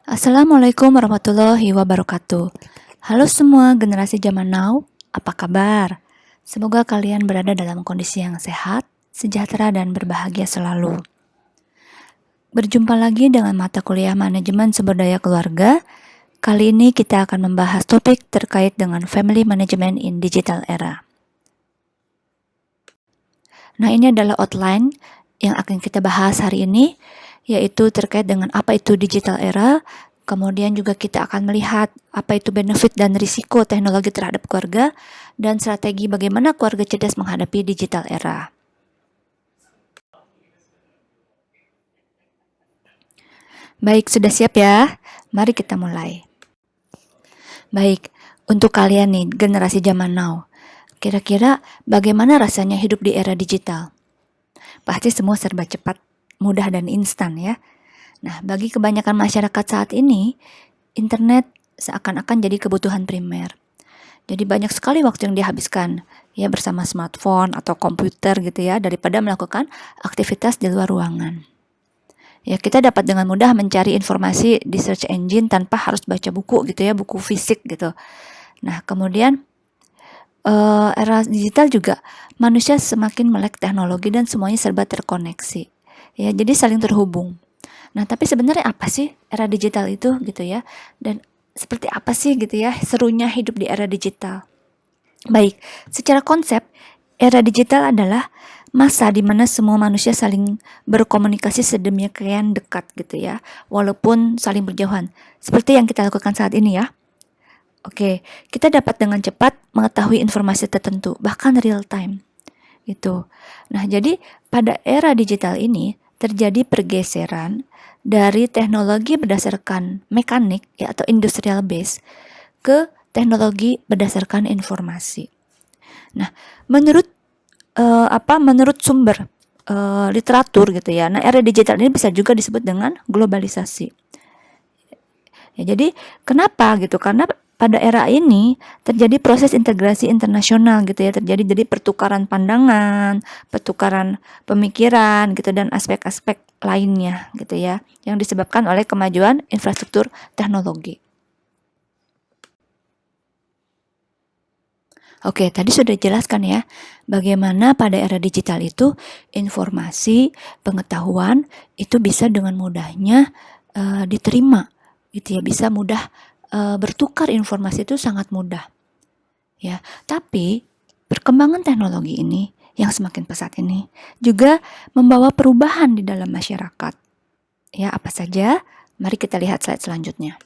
Assalamualaikum warahmatullahi wabarakatuh. Halo semua generasi zaman now, apa kabar? Semoga kalian berada dalam kondisi yang sehat, sejahtera, dan berbahagia selalu. Berjumpa lagi dengan mata kuliah manajemen sumber daya keluarga. Kali ini kita akan membahas topik terkait dengan family management in digital era. Nah, ini adalah outline yang akan kita bahas hari ini, yaitu terkait dengan apa itu digital era. Kemudian juga kita akan melihat apa itu benefit dan risiko teknologi terhadap keluarga, dan strategi bagaimana keluarga cerdas menghadapi digital era. Baik, sudah siap ya? Mari kita mulai. Baik, untuk kalian nih, generasi zaman now, kira-kira bagaimana rasanya hidup di era digital? Pasti semua serba cepat, mudah, dan instan ya. Nah, bagi kebanyakan masyarakat saat ini, internet seakan-akan jadi kebutuhan primer. Jadi banyak sekali waktu yang dihabiskan ya bersama smartphone atau komputer gitu ya, daripada melakukan aktivitas di luar ruangan. Ya, kita dapat dengan mudah mencari informasi di search engine tanpa harus baca buku gitu ya, buku fisik gitu. Nah, kemudian era digital juga manusia semakin melek teknologi dan semuanya serba terkoneksi. Ya, jadi saling terhubung. Nah, tapi sebenarnya apa sih era digital itu gitu ya? Dan seperti apa sih gitu ya serunya hidup di era digital? Baik, secara konsep, era digital adalah masa di mana semua manusia saling berkomunikasi sedemikian dekat gitu ya, walaupun saling berjauhan. Seperti yang kita lakukan saat ini ya. Oke, kita dapat dengan cepat mengetahui informasi tertentu, bahkan real time. Gitu. Nah, jadi pada era digital ini terjadi pergeseran dari teknologi berdasarkan mekanik ya atau industrial base ke teknologi berdasarkan informasi. Nah, menurut menurut sumber literatur gitu ya. Nah, era digital ini bisa juga disebut dengan globalisasi. Ya, jadi kenapa gitu? Karena pada era ini terjadi proses integrasi internasional gitu ya, terjadi jadi pertukaran pandangan, pertukaran pemikiran gitu dan aspek-aspek lainnya gitu ya, yang disebabkan oleh kemajuan infrastruktur teknologi. Oke, tadi sudah dijelaskan ya, bagaimana pada era digital itu informasi, pengetahuan itu bisa dengan mudahnya diterima, gitu ya, bisa mudah bertukar informasi itu sangat mudah, ya. Tapi perkembangan teknologi ini yang semakin pesat ini juga membawa perubahan di dalam masyarakat. Ya, apa saja? Mari kita lihat slide selanjutnya.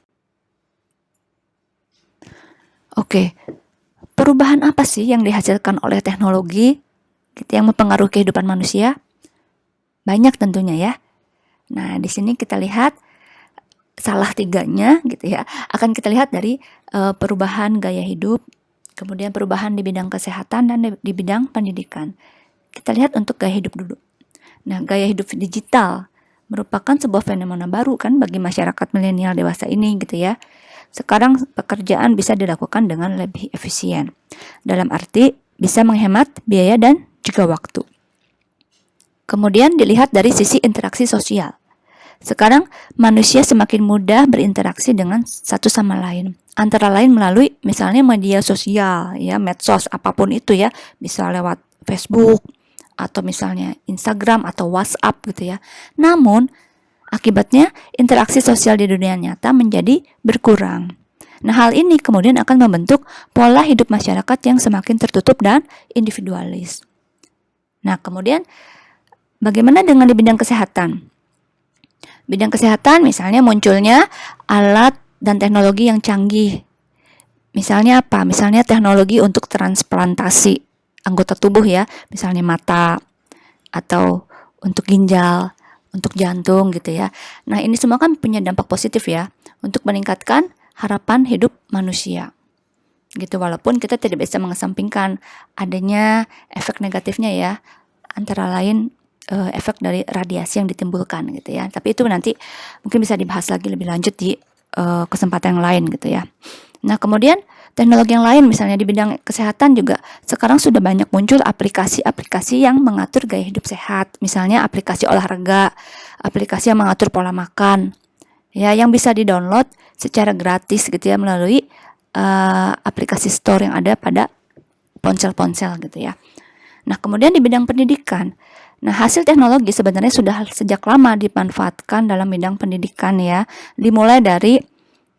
Oke. Perubahan apa sih yang dihasilkan oleh teknologi gitu yang mempengaruhi kehidupan manusia? Banyak tentunya ya. Nah, di sini kita lihat salah tiganya gitu ya. Akan kita lihat dari perubahan gaya hidup, kemudian perubahan di bidang kesehatan dan di bidang pendidikan. Kita lihat untuk gaya hidup dulu. Nah, gaya hidup digital merupakan sebuah fenomena baru kan bagi masyarakat milenial dewasa ini gitu ya. Sekarang pekerjaan bisa dilakukan dengan lebih efisien. Dalam arti bisa menghemat biaya dan juga waktu. Kemudian dilihat dari sisi interaksi sosial. Sekarang manusia semakin mudah berinteraksi dengan satu sama lain. Antara lain melalui misalnya media sosial, ya medsos apapun itu ya, bisa lewat Facebook atau misalnya Instagram atau WhatsApp gitu ya. Namun akibatnya, interaksi sosial di dunia nyata menjadi berkurang. Nah, hal ini kemudian akan membentuk pola hidup masyarakat yang semakin tertutup dan individualis. Nah, kemudian bagaimana dengan di bidang kesehatan? Bidang kesehatan misalnya munculnya alat dan teknologi yang canggih. Misalnya apa? Misalnya teknologi untuk transplantasi anggota tubuh ya, misalnya mata atau untuk ginjal, untuk jantung gitu ya. Nah, ini semua kan punya dampak positif ya untuk meningkatkan harapan hidup manusia. Gitu, walaupun kita tidak bisa mengesampingkan adanya efek negatifnya ya, antara lain efek dari radiasi yang ditimbulkan gitu ya. Tapi itu nanti mungkin bisa dibahas lagi lebih lanjut di kesempatan yang lain gitu ya. Nah, kemudian teknologi yang lain misalnya di bidang kesehatan juga sekarang sudah banyak muncul aplikasi-aplikasi yang mengatur gaya hidup sehat. Misalnya aplikasi olahraga, aplikasi yang mengatur pola makan. ya, yang bisa di-download secara gratis gitu ya melalui aplikasi store yang ada pada ponsel-ponsel gitu ya. Nah, kemudian di bidang pendidikan. Nah, hasil teknologi sebenarnya sudah sejak lama dimanfaatkan dalam bidang pendidikan ya. Dimulai dari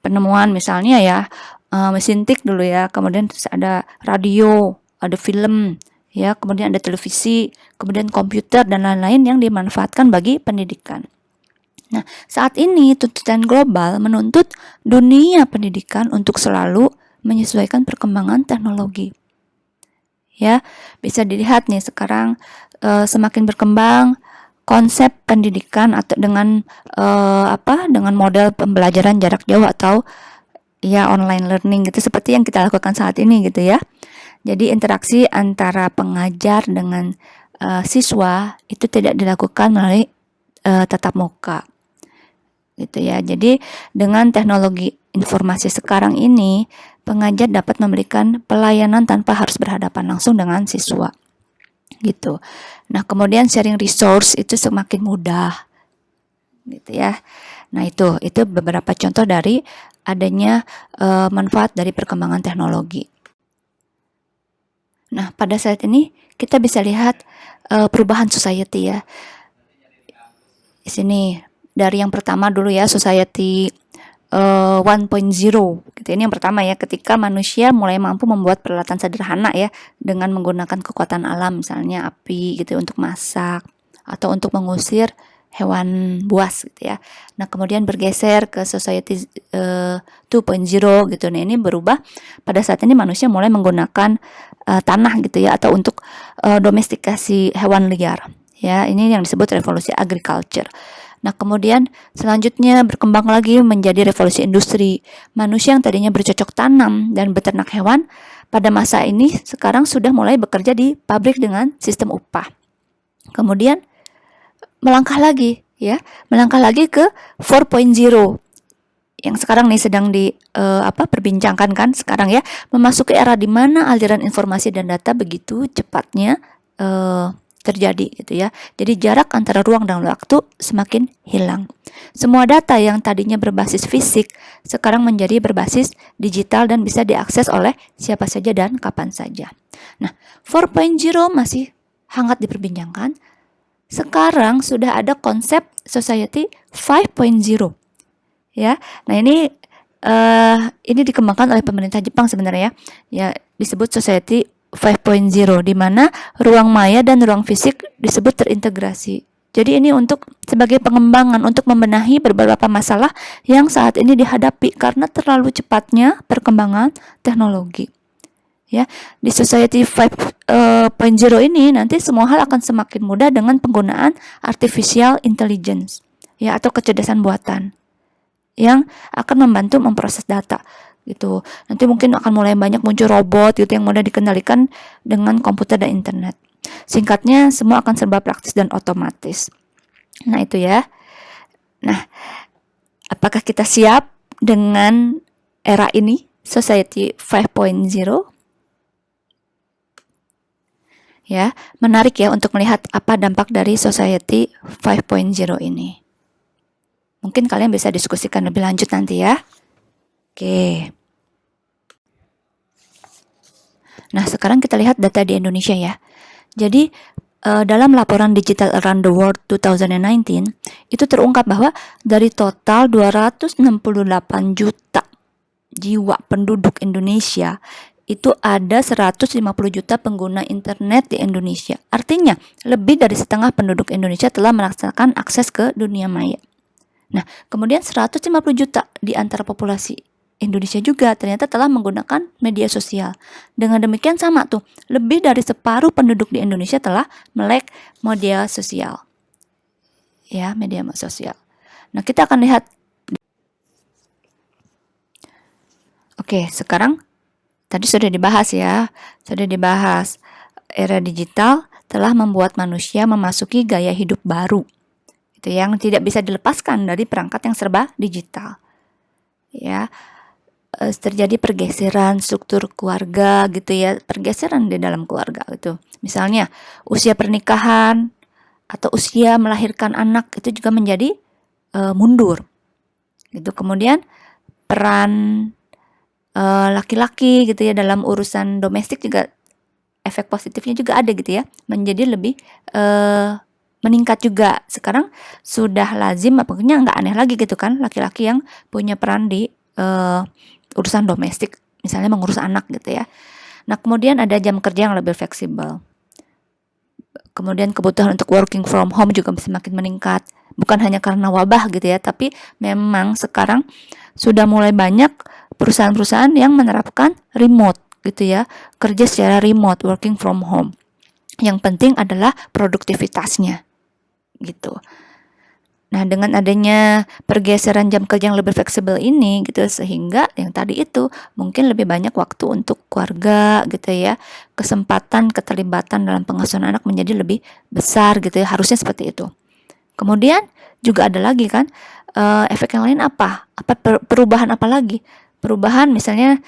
penemuan misalnya ya mesin tik dulu ya, kemudian ada radio, ada film, ya, kemudian ada televisi, kemudian komputer dan lain-lain yang dimanfaatkan bagi pendidikan. Nah, saat ini tuntutan global menuntut dunia pendidikan untuk selalu menyesuaikan perkembangan teknologi. Ya, bisa dilihat nih sekarang semakin berkembang konsep pendidikan atau dengan dengan model pembelajaran jarak jauh atau ya online learning gitu seperti yang kita lakukan saat ini gitu ya. Jadi interaksi antara pengajar dengan siswa itu tidak dilakukan melalui tatap muka gitu ya. Jadi dengan teknologi informasi sekarang ini, pengajar dapat memberikan pelayanan tanpa harus berhadapan langsung dengan siswa gitu. Nah, kemudian sharing resource itu semakin mudah gitu ya. Nah, itu beberapa contoh dari adanya manfaat dari perkembangan teknologi. Nah, pada saat ini kita bisa lihat perubahan society ya. Di sini dari yang pertama dulu ya, society 1.0 gitu. Ini yang pertama ya, ketika manusia mulai mampu membuat peralatan sederhana ya dengan menggunakan kekuatan alam, misalnya api gitu untuk masak atau untuk mengusir hewan buas gitu ya. Nah, kemudian bergeser ke society 2.0 gitu. Nah, ini berubah pada saat ini manusia mulai menggunakan tanah gitu ya atau untuk domestikasi hewan liar. Ya, ini yang disebut revolusi agriculture. Nah, kemudian selanjutnya berkembang lagi menjadi revolusi industri. Manusia yang tadinya bercocok tanam dan beternak hewan, pada masa ini sekarang sudah mulai bekerja di pabrik dengan sistem upah. Kemudian melangkah lagi ke 4.0 yang sekarang nih sedang perbincangkan kan sekarang ya, memasuki era di mana aliran informasi dan data begitu cepatnya terjadi gitu ya. Jadi jarak antara ruang dan waktu semakin hilang. Semua data yang tadinya berbasis fisik sekarang menjadi berbasis digital dan bisa diakses oleh siapa saja dan kapan saja. Nah, 4.0 masih hangat diperbincangkan. Sekarang sudah ada konsep society 5.0. Ya. Nah, ini dikembangkan oleh pemerintah Jepang sebenarnya ya, disebut society 5.0 di mana ruang maya dan ruang fisik disebut terintegrasi. Jadi ini sebagai pengembangan untuk membenahi beberapa masalah yang saat ini dihadapi karena terlalu cepatnya perkembangan teknologi. Ya, di society 5.0 ini nanti semua hal akan semakin mudah dengan penggunaan artificial intelligence ya atau kecerdasan buatan yang akan membantu memproses data gitu. Nanti mungkin akan mulai banyak muncul robot gitu yang mudah dikendalikan dengan komputer dan internet. Singkatnya, semua akan serba praktis dan otomatis. Nah, itu ya. Nah, apakah kita siap dengan era ini, society 5.0? Ya, menarik ya untuk melihat apa dampak dari society 5.0 ini. Mungkin kalian bisa diskusikan lebih lanjut nanti ya. Oke. Nah, sekarang kita lihat data di Indonesia ya. Jadi, dalam laporan Digital Around the World 2019, itu terungkap bahwa dari total 268 juta jiwa penduduk Indonesia, itu ada 150 juta pengguna internet di Indonesia. Artinya, lebih dari setengah penduduk Indonesia telah melaksanakan akses ke dunia maya. Nah, kemudian 150 juta di antara populasi Indonesia juga ternyata telah menggunakan media sosial. Dengan demikian sama tuh, lebih dari separuh penduduk di Indonesia telah melek media sosial. Ya, media sosial. Nah, kita akan lihat. Oke, sekarang tadi sudah dibahas ya. Sudah dibahas. Era digital telah membuat manusia memasuki gaya hidup baru. Itu yang tidak bisa dilepaskan dari perangkat yang serba digital. Ya. Terjadi pergeseran struktur keluarga gitu ya, pergeseran di dalam keluarga gitu. Misalnya usia pernikahan atau usia melahirkan anak itu juga menjadi mundur gitu. Kemudian peran laki-laki gitu ya dalam urusan domestik juga efek positifnya juga ada gitu ya, menjadi lebih meningkat juga. Sekarang sudah lazim, pokoknya nggak aneh lagi gitu kan, laki-laki yang punya peran di urusan domestik, misalnya mengurus anak gitu ya. Nah, kemudian ada jam kerja yang lebih fleksibel. Kemudian kebutuhan untuk working from home juga semakin meningkat. Bukan hanya karena wabah gitu ya, tapi memang sekarang sudah mulai banyak perusahaan-perusahaan yang menerapkan remote gitu ya, kerja secara remote, working from home. Yang penting adalah produktivitasnya gitu. Nah, dengan adanya pergeseran jam kerja yang lebih fleksibel ini gitu, sehingga yang tadi itu mungkin lebih banyak waktu untuk keluarga gitu ya. Kesempatan keterlibatan dalam pengasuhan anak menjadi lebih besar gitu ya, harusnya seperti itu. Kemudian juga ada lagi kan efek yang lain apa? Perubahan apa lagi? Perubahan misalnya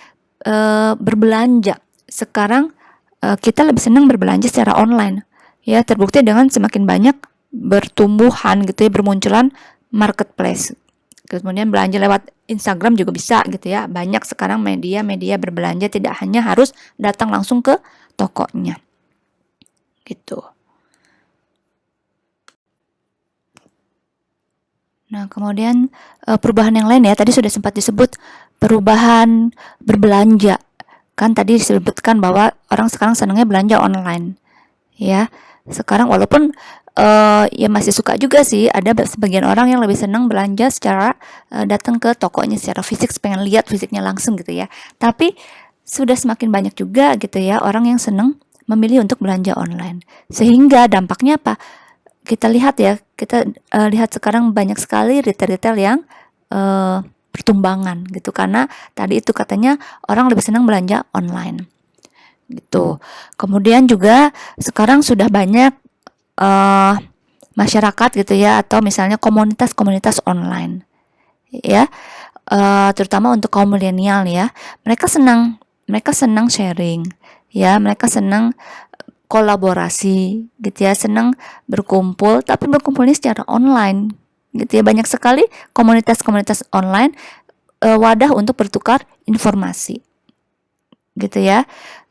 berbelanja. Sekarang kita lebih senang berbelanja secara online. Ya, terbukti dengan semakin banyak bertumbuhan gitu ya, bermunculan marketplace. Kemudian belanja lewat Instagram juga bisa gitu ya. Banyak sekarang media-media berbelanja, tidak hanya harus datang langsung ke tokonya. Gitu. Nah, kemudian perubahan yang lain ya, tadi sudah sempat disebut perubahan berbelanja. Kan tadi disebutkan bahwa orang sekarang senangnya belanja online. Ya, sekarang walaupun ya masih suka juga sih, ada sebagian orang yang lebih senang belanja secara datang ke tokonya secara fisik, pengen lihat fisiknya langsung gitu ya. Tapi sudah semakin banyak juga gitu ya orang yang senang memilih untuk belanja online. Sehingga dampaknya apa? Kita lihat ya, kita lihat sekarang banyak sekali retail-retail yang bertumbangan gitu, karena tadi itu katanya orang lebih senang belanja online gitu. Kemudian juga sekarang sudah banyak masyarakat gitu ya, atau misalnya komunitas-komunitas online ya, terutama untuk kaum milenial ya, mereka senang sharing ya, mereka senang kolaborasi gitu ya, senang berkumpul, tapi berkumpulnya secara online gitu ya. Banyak sekali komunitas-komunitas online, wadah untuk bertukar informasi gitu ya.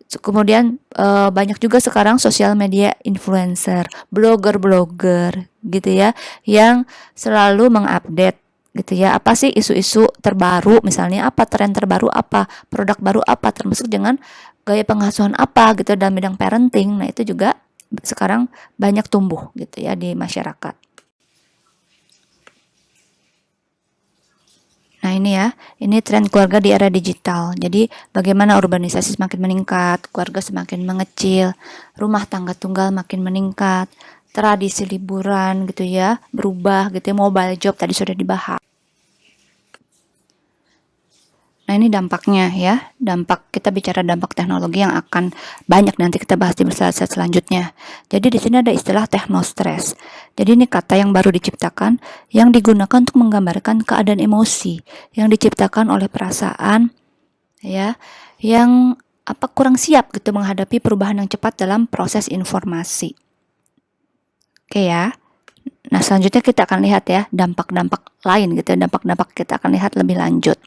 Kemudian banyak juga sekarang sosial media influencer, blogger-blogger gitu ya, yang selalu mengupdate gitu ya, apa sih isu-isu terbaru, misalnya apa tren terbaru, apa produk baru, apa termasuk dengan gaya pengasuhan apa gitu dalam bidang parenting. Nah, itu juga sekarang banyak tumbuh gitu ya di masyarakat. Nah, ini ya, ini tren keluarga di era digital. Jadi bagaimana urbanisasi semakin meningkat, keluarga semakin mengecil, rumah tangga tunggal makin meningkat, tradisi liburan gitu ya, berubah gitu ya, mobile job tadi sudah dibahas. Nah, ini dampaknya ya, dampak, kita bicara dampak teknologi yang akan banyak nanti kita bahas di slide selanjutnya. Jadi di sini ada istilah technostres. Jadi ini kata yang baru diciptakan yang digunakan untuk menggambarkan keadaan emosi yang diciptakan oleh perasaan ya, yang kurang siap gitu menghadapi perubahan yang cepat dalam proses informasi. Oke ya. Nah, selanjutnya kita akan lihat ya dampak-dampak lain gitu, dampak-dampak kita akan lihat lebih lanjut.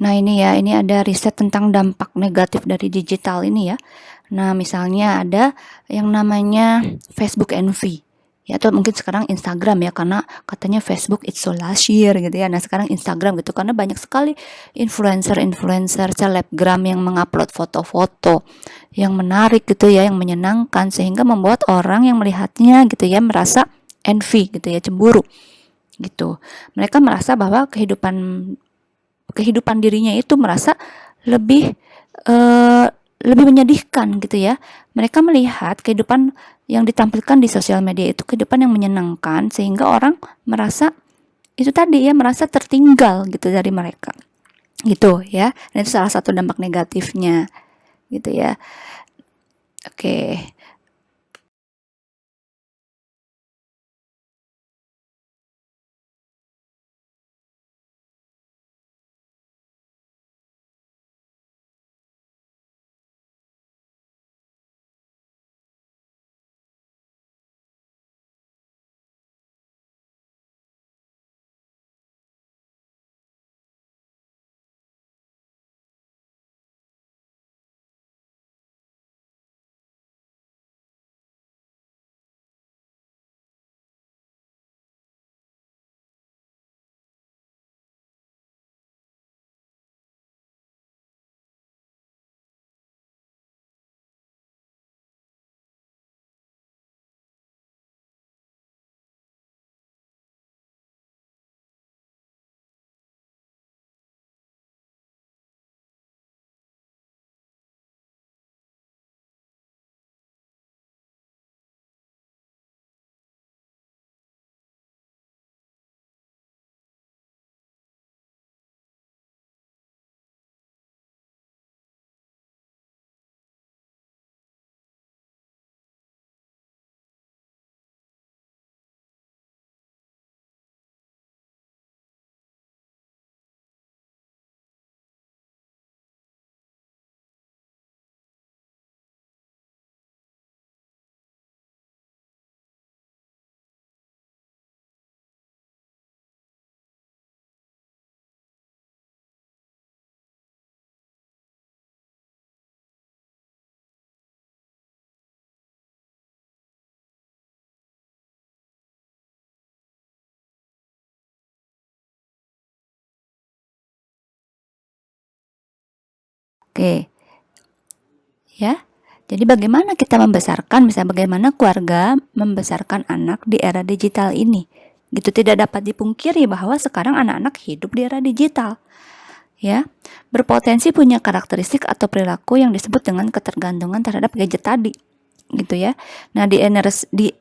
Nah, ini ya, ini ada riset tentang dampak negatif dari digital ini ya. Nah, misalnya ada yang namanya Facebook envy. Ya, atau mungkin sekarang Instagram ya, karena katanya Facebook it's so last year gitu ya. Nah, sekarang Instagram gitu, karena banyak sekali influencer-influencer selebgram yang mengupload foto-foto yang menarik gitu ya, yang menyenangkan, sehingga membuat orang yang melihatnya gitu ya merasa envy gitu ya, cemburu gitu. Mereka merasa bahwa kehidupan dirinya itu merasa lebih lebih menyedihkan gitu ya. Mereka melihat kehidupan yang ditampilkan di sosial media itu kehidupan yang menyenangkan, sehingga orang merasa itu tadi ya, merasa tertinggal gitu dari mereka gitu ya. Dan itu salah satu dampak negatifnya gitu ya. Oke. Oke. Ya. Jadi bagaimana kita membesarkan, misalnya bagaimana keluarga membesarkan anak di era digital ini. Gitu, tidak dapat dipungkiri bahwa sekarang anak-anak hidup di era digital. Ya, berpotensi punya karakteristik atau perilaku yang disebut dengan ketergantungan terhadap gadget tadi. Gitu ya. Nah, di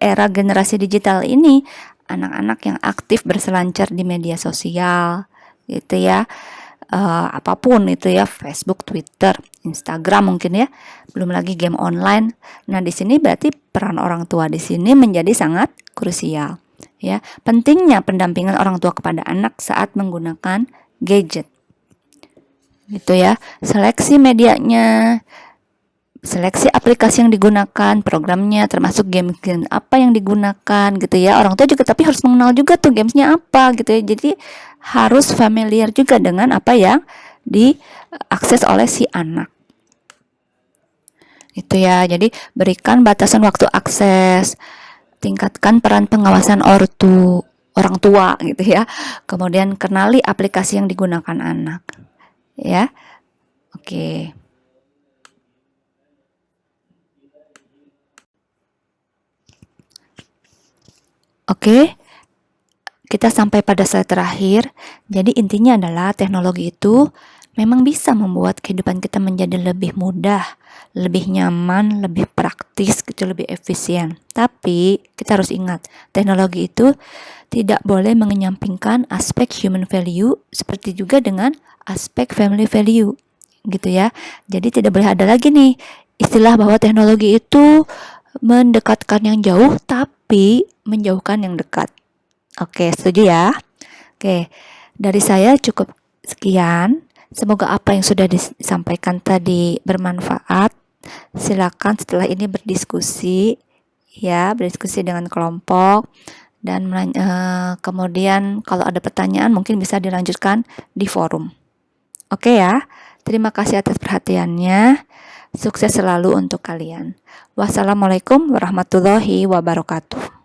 era generasi digital ini, anak-anak yang aktif berselancar di media sosial, gitu ya. Apapun itu ya, Facebook, Twitter, Instagram mungkin ya, belum lagi game online. Nah, di sini berarti peran orang tua di sini menjadi sangat krusial ya. Pentingnya pendampingan orang tua kepada anak saat menggunakan gadget. Gitu ya. Seleksi medianya, seleksi aplikasi yang digunakan, programnya, termasuk game apa yang digunakan gitu ya. Orang tua juga tapi harus mengenal juga tuh gamesnya apa gitu ya. Jadi harus familiar juga dengan apa yang diakses oleh si anak. Itu ya. Jadi berikan batasan waktu akses, tingkatkan peran pengawasan orang tua gitu ya. Kemudian kenali aplikasi yang digunakan anak. Ya. Oke. Oke. Kita sampai pada slide terakhir. Jadi intinya adalah teknologi itu memang bisa membuat kehidupan kita menjadi lebih mudah, lebih nyaman, lebih praktis, gitu, lebih efisien. Tapi kita harus ingat, teknologi itu tidak boleh mengenyampingkan aspek human value seperti juga dengan aspek family value, gitu ya. Jadi tidak boleh ada lagi nih istilah bahwa teknologi itu mendekatkan yang jauh tapi menjauhkan yang dekat. Oke, setuju ya? Oke, dari saya cukup sekian. Semoga apa yang sudah disampaikan tadi bermanfaat. Silakan setelah ini berdiskusi, ya, berdiskusi dengan kelompok. Dan kemudian kalau ada pertanyaan mungkin bisa dilanjutkan di forum. Oke ya, terima kasih atas perhatiannya. Sukses selalu untuk kalian. Wassalamualaikum warahmatullahi wabarakatuh.